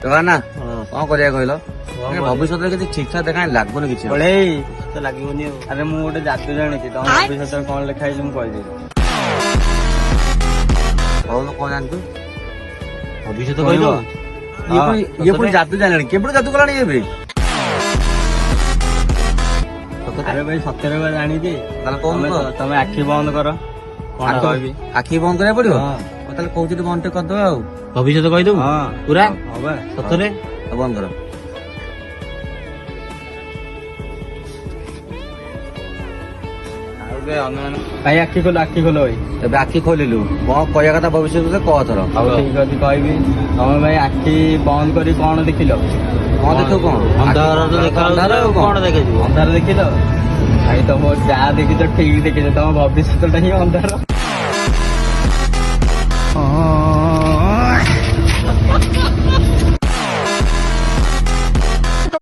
ନା କଣ କରିବା କହିଲ ଭବିଷ୍ୟତରେ କିଛି ଠିକ ଠାକ ଦେଖା ଲାଗୁନି କିଛି ତ ଲାଗିବନି ଆଉ। ଆରେ ମୁଁ ଗୋଟେ ଜାଦୁ ଜାଣିଛି ତମ ଭବିଷ୍ୟତରେ କଣ ଲେଖା ହେଇଛି ମୁଁ କହିଦେବି। କହୁନ କଣ ଜାଣିଛୁ ଭବିଷ୍ୟତ କହିବ? ଇଏ ପୁଣି ଜାଦୁ ଜାଣିଲାଣି କେବେଠୁ ଜାଦୁ କଲାଣି ଏବେ ଆରେ ଭାଇ ସତରେ ବା ଜାଣିଛି। ତାହେଲେ କହୁନ ତମେ ଆଖି ବନ୍ଦ କର କଣ କହିବି। ଆଖି ବନ୍ଦ କରିବାକୁ ପଡିବ ତାହେଲେ କହୁଛୁ ବନ୍ଦ ଟିକେ କରିଦବା ଆଉ ଭବିଷ୍ୟତ କହିଦବୁ ପୁରା ସତରେ ବନ୍ଦ କର। ଭାଇ ଆଖି ଖୋଲ ଭାଇ। ଏବେ ଆଖି ଖୋଲିଲୁ କଣ କହିବା କଥା ଭବିଷ୍ୟତରେ କହ ଥର। ଆଉ ଠିକ ଅଛି କହିବି। ତମେ ଭାଇ ଆଖି ବନ୍ଦ କରି କଣ ଦେଖିଲ? କଣ ଦେଖିବୁ କଣ ଅନ୍ଧାର ତ ଦେଖା କଣ ଦେଖାଯିବ? ଅନ୍ଧାର ଦେଖିଲ? ଭାଇ ତମ ଯାହା ଦେଖିଛ ଠିକ ଦେଖିଛ। ତମ ଭବିଷ୍ୟତଟା ହିଁ ଅନ୍ଧାର।